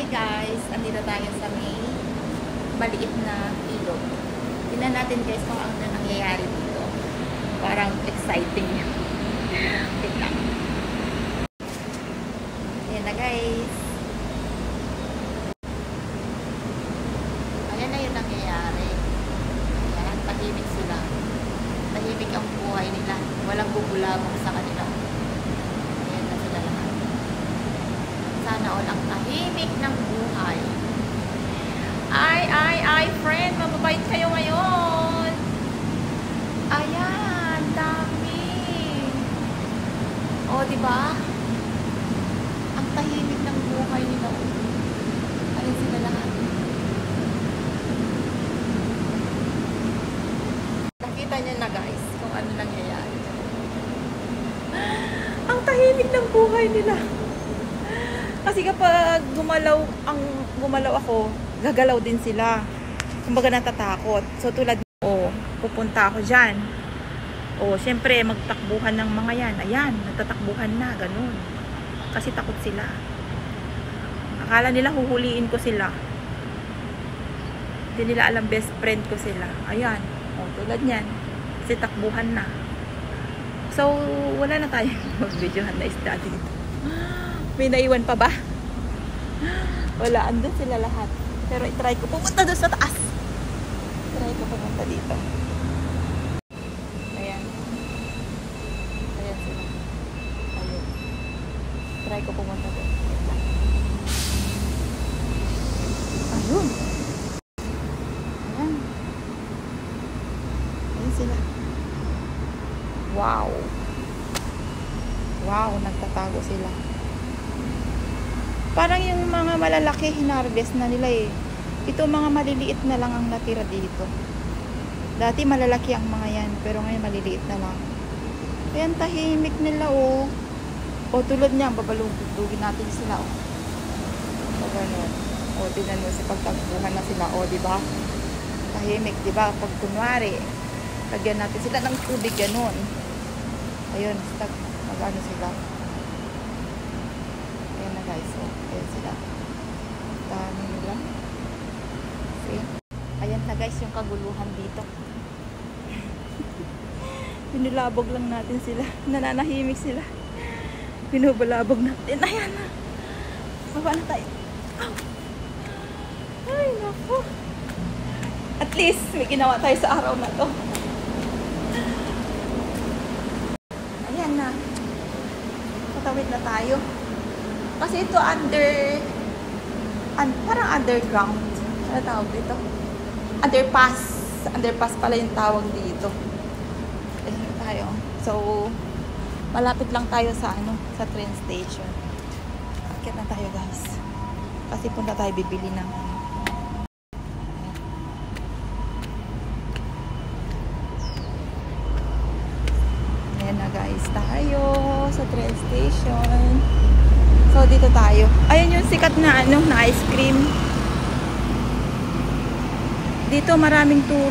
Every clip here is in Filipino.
Hi guys, andito tayo sa may maliit na ilog. Tingnan natin guys kung ano nangyayari dito. Parang exciting. Wait lang. Ayan na guys. Ayan na yung nangyayari. Ayan, tahimik sila. Tahimik ang buhay nila. Walang bubulabong sa kanila. Ayan na sila lahat. Sana all ang tahimik ng buhay. Ay, friend, mababait kayo ngayon. Ayan, dami. O, diba? Ang tahimik ng buhay nila. Ayan sila lahat. Nakita niyo na guys kung ano nangyayari. Ang tahimik ng buhay nila. Kasi kapag gumalaw ako, gagalaw din sila. Kumbaga natatakot. So tulad pupunta ako dyan. Syempre magtakbuhan ng mga yan. Ayan, nagtatakbuhan na, ganun. Kasi takot sila. Akala nila huhuliin ko sila. Hindi nila alam best friend ko sila. Ayan, tulad yan. Kasi takbuhan na. So wala na tayo mag-videohan na isda dito. May naiwan pa ba? Wala, andun sila lahat. Pero i-try ko pumunta doon sa taas. Try ko pumunta dito. Ayan. Ayan sila. Ayun. Try ko pumunta doon. Ayun. Ayan. Ayan sila. Wow. Wow, nagtatago sila. Parang yung mga malalaki hinarvest na nila eh. Ito mga maliliit na lang ang natira dito. Dati malalaki ang mga yan, pero ngayon maliliit na lang. Ayan, tahimik nila oh. Tulad niya, babalugin natin sila oh. Ganun. Tingnan mo sa pagtagpuhan na sila diba? Tahimik, diba? Pag kunwari, lagyan natin sila ng tubig ganun. Ayun, magano sila. Ayan na guys, ayan sila. Dami nila. See? Ayan na guys yung kaguluhan dito. Binulabog lang natin sila. Nananahimik sila. Binubalabog natin. Ayan na. Baba na tayo. Ay, naku. At least, may ginawa tayo sa araw na to. Ayan na. Patawid na tayo. Kasi ito parang underground. Ano tawag dito? Underpass. Underpass pala yung tawag dito. Ayan tayo. So, malapit lang tayo sa train station. Akit na tayo guys. Kasi punta tayo bibili ng ayan na guys, tayo sa train station. So dito tayo. Ayun yung sikat na na ice cream. Dito maraming tour.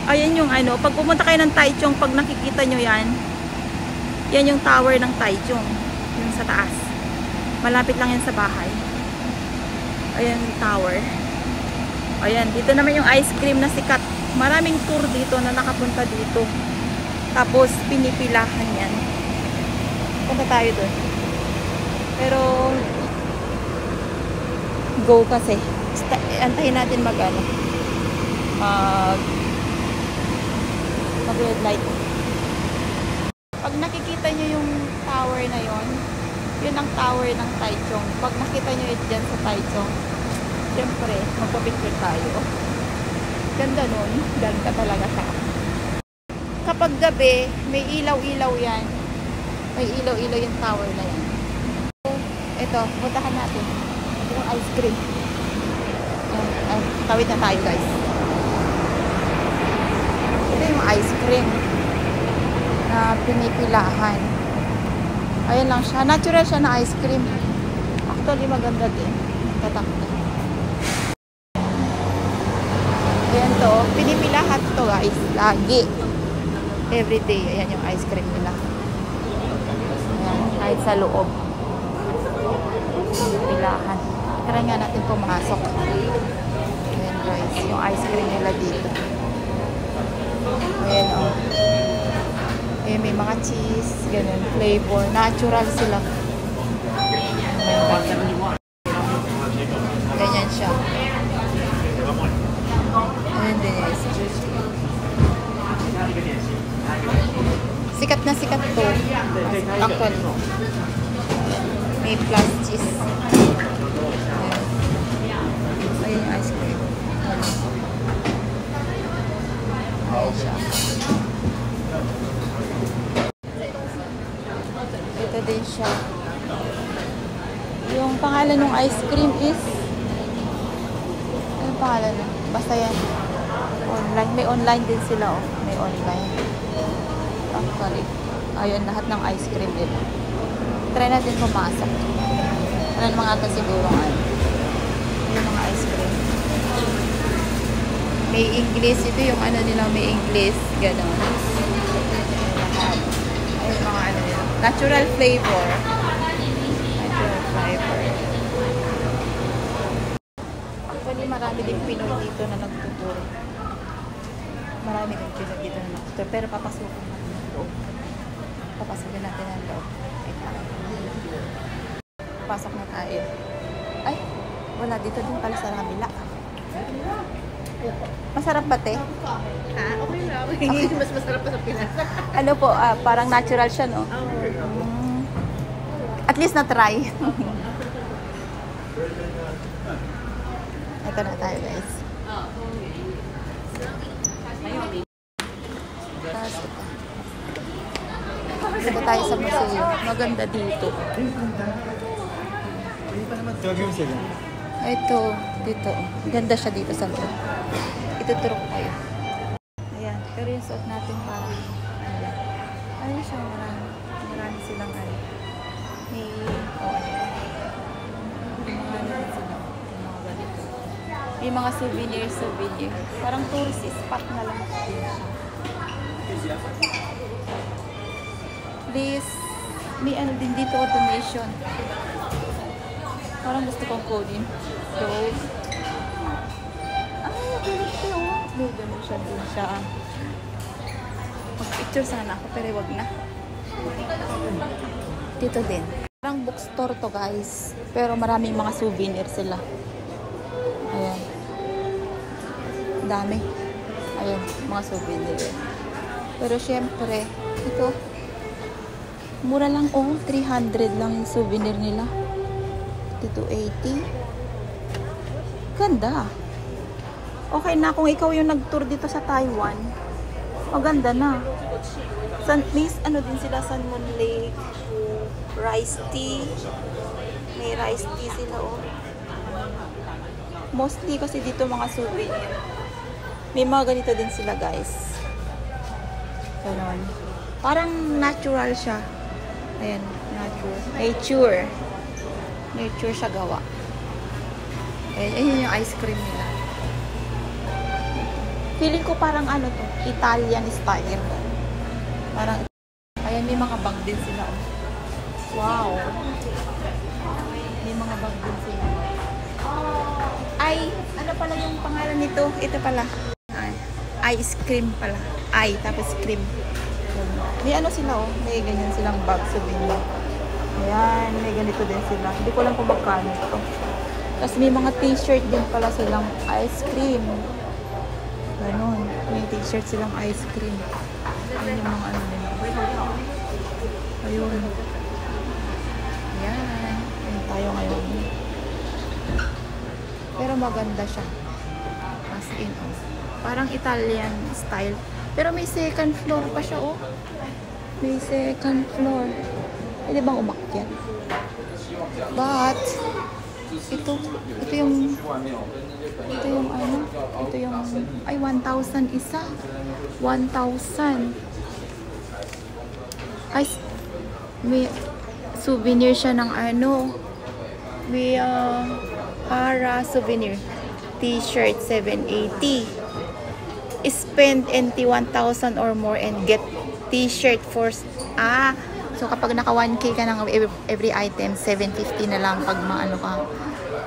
Ayun yung pag pumunta kayo ng Taichung, pag nakikita nyo yan yung tower ng Taichung. Yung sa taas. Malapit lang yan sa bahay. Ayan yung tower. Ayan, dito naman yung ice cream na sikat. Maraming tour dito na nakapunta dito. Tapos pinipilahan yan. Punta tayo doon. Pero go kasi. Antayin natin mag red light. Pag nakikita nyo yung tower na yon, yun ang tower ng Taichung. Pag nakita nyo yun dyan sa Taichung, syempre magpapicture tayo. Ganda nun. Ganda talaga siya. Kapag gabi, may ilaw-ilaw yan. May ilaw-ilaw yung tower na yan. Ito, puntahan natin. Yung ice cream. Tawid na tayo guys. Ito yung ice cream na pinipilahan. Ayan lang siya. Natural siya na ice cream. Actually maganda din. Tatakbo. Ayan to. Pinipilahan to guys. Lagi. Everyday. Ayan yung ice cream nila. Ayan. Kahit sa loob. tindahan. Try nga natin pumasok. Ayan guys, yung ice cream nila dito. Ayan o. Oh. Ayan, may mga cheese, ganun, flavor. Natural sila. Ganyan siya. Ayan din guys. Sikat na sikat to. Actually. May plus cheese. Ayan yung ice cream. Ayan siya. Ito din siya. Yung pangalan ng ice cream is ano pangalan? Basta yan. Online. May online din sila. Oh. May online. Actually. Ayun, lahat ng ice cream din. Try natin pumasok. Ano naman ata siguro ano. Yung mga ice cream. May English. Ito yung ano nila. May English. Ganon. Ayun mga ano nila. Natural flavor. Natural flavor. Actually, marami din Pinoy dito na nagtuturo. Marami din Pinoy dito na nagtuturo. Pero papasukin natin ang loob. Papasukin natin ang loob. Pasok na tayo. Ay, wala dito din pala sa Ramila. Masarap ba, te? Ha? Okay lang. Mas masarap pa sa Pinas. Ano po, parang natural siya, no? At least na-try. Ito na tayo, guys. Ito tayo sa museo. Maganda dito. Ito, dito. Ganda siya dito sa loob. Ituturo ko kayo. Ayan. Pero yung suot natin parang ayun siya, marami silang ano. May, may mga souvenir. Parang tourist spot na lang din siya. Please, may ano din dito, donation. Parang gusto kong kunin. So, dito. May donation din siya. Mag-picture sana ako, pero wag na. Dito din. Parang bookstore to, guys. Pero maraming mga souvenir sila. Ayan. Dami. Ayan, mga souvenir. Pero syempre, ito, mura lang, 300 lang yung souvenir nila. Dito, 80. Ganda. Okay na kung ikaw yung nag-tour dito sa Taiwan. Maganda na. May ano din sila, Sun Moon Lake, rice tea. May rice tea sila, oh. Mostly kasi dito mga souvenir. May mga ganito din sila, guys. Ganon. Parang natural siya. Ayan, nature. Nature siya gawa. Ayan yung ice cream nila. Feeling ko parang ano to, Italian style. Parang, ayan, may mga bag din sila. Wow. May mga bag din sila. Ay, ano pala yung pangalan nito? Ito pala. Ice cream pala. Tapos cream. May ano sila, oh. May ganyan silang bag souvenir. Ayan, may ganito din sila. Hindi ko lang kung magkano ito. Tapos may mga t-shirt din pala silang ice cream. Ganon. May t-shirt silang ice cream. Ayan yung mga ano nila. Ayun. Ayan. Ayan tayo ngayon. Pero maganda siya. As in, oh. Parang Italian style. Pero may second floor pa siya, oh. May second floor. Pwede bang umakyat? But, ito yung ano, ay 1,000 isa. 1,000. Ay, may souvenir siya ng ano. May, para souvenir. T-shirt, 780. Spend NT 1,000 or more and get t-shirt for So kapag naka 1K ka ng every item, 750 na lang pag maano ka.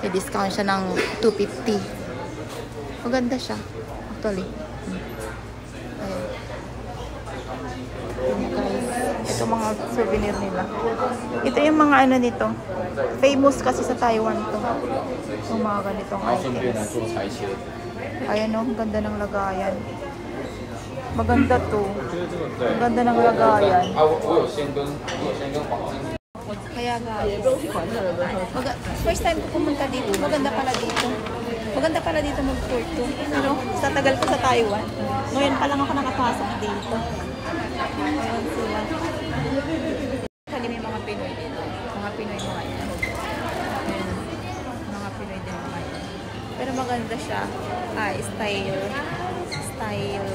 May discount siya ng 250. Maganda siya. Actually. Ayan. Ayan guys. Ito mga souvenir nila. Ito yung mga ano nito. Famous kasi sa Taiwan to. Yung mga ganitong items. Ayan o, ganda ng lagayan. Maganda to. Ang ganda ng lagayan. Kaya guys, first time ko pumunta dito. Maganda pala dito. Maganda pala dito mag-tour to. Pero sa tagal ko sa Taiwan, ngayon pa lang ako nakapasok dito. Ayan sila. Kali may mga Pinoy dito. Mga Pinoy mga yan. Ayan. Mga Pinoy din mga yan. Pero maganda siya. Style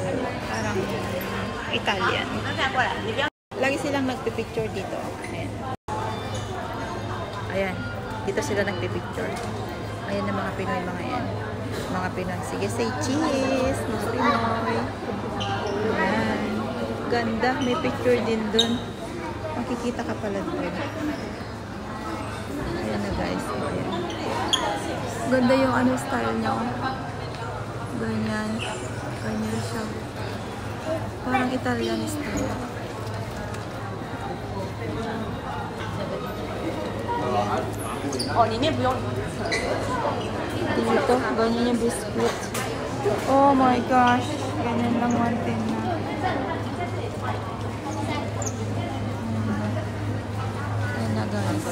parang Italian. Lagi silang nagpipicture dito. Ayan. Ayan. Dito sila nagpipicture. Ayan ang mga Pinoy mga yan. Mga Pinoy. Sige, say cheese. Mga Pinoy. Ayan. Ganda. May picture din dun. Makikita ka pala dun. Ayan na guys. Ayan. Ganda yung ano style niya. Ganyan. Ganyan siya. Parang Italian style. Dito, ganyan yung biscuit. Oh my gosh. Ganyan lang 110 na. Ayan na guys.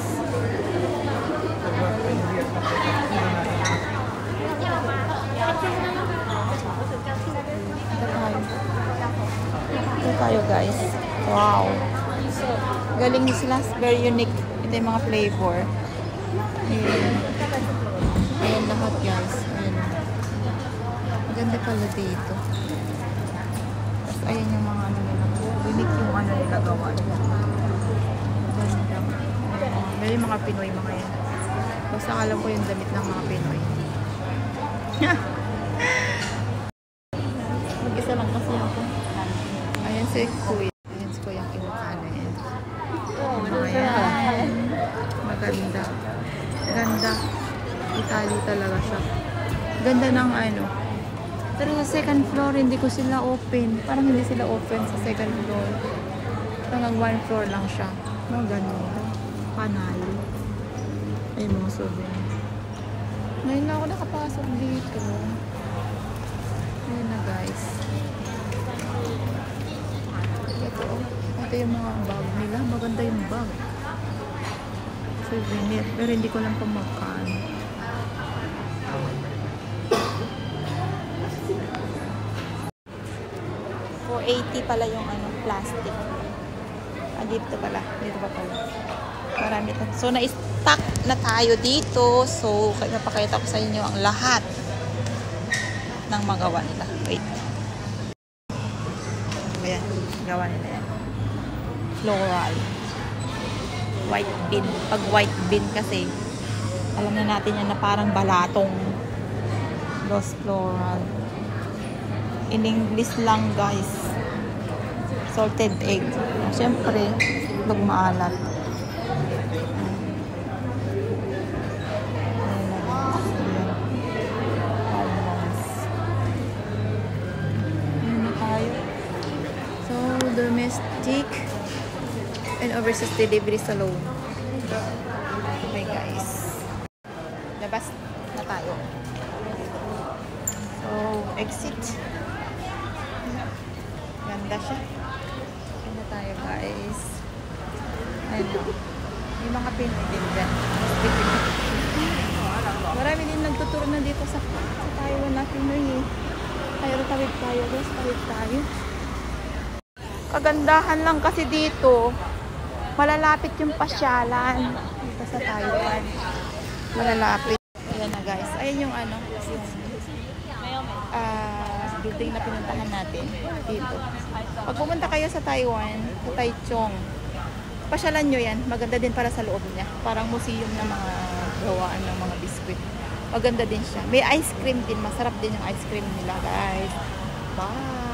Ito tayo guys. Wow. Galing sila. Very unique. Ito yung mga flavor. Ayan. Ayan lahat guys. Ayan. Maganda pala dito. Tapos ayan yung mga ano nila. Unique yung ano nila gawa. Ganda. May mga Pinoy mga yan. Basta alam ko yung damit ng mga Pinoy. Mag-isa lang kasi ako. Ayan si Kuya. Ayan si Kuya ang Ilocano yan. Ayan. Maganda. Ganda. Italy talaga siya. Ganda ng ano. Pero sa second floor, hindi ko sila open. Parang hindi sila open sa second floor. Hanggang 1 floor lang siya. Maganda. Panay. Ay, mga souvenir. Ngayon na ako nakapasok dito. Ayan na guys. Ito yung mga bag nila. Maganda yung bag. Souvenir. Pero hindi ko lang pamakan. $480 pala yung ano, plastic. Dito pala. Dito pa pala. Marami ito. So, na-stock na tayo dito. So, napakita ko sa inyo ang lahat ng magawa nila. Wait. Ayan. Gawa nila yan. Floral. White bean. Pag white bean kasi, alam na natin yan na parang balatong. Rose floral. In English lang, guys. Salted egg. Siyempre, pag maalat. Domestic and overseas delivery sa loan. Okay guys. Labas na tayo. So, exit. Ganda siya. Ganda tayo guys. Ano. May mga Pinoy din dyan. Marami din nagtuturo na dito sa Taiwan na Pinoy eh. Tayo tawid tayo guys. Tawid tayo. Kagandahan lang kasi dito, malalapit yung pasyalan dito sa Taiwan. Malalapit. Ayan na guys. Ayan yung ano, yung building na pinuntahan natin dito. Pag pumunta kayo sa Taiwan, sa Taichung, pasyalan nyo yan. Maganda din para sa loob niya. Parang museum na mga gawaan ng mga biskuit. Maganda din siya. May ice cream din. Masarap din yung ice cream nila guys. Bye!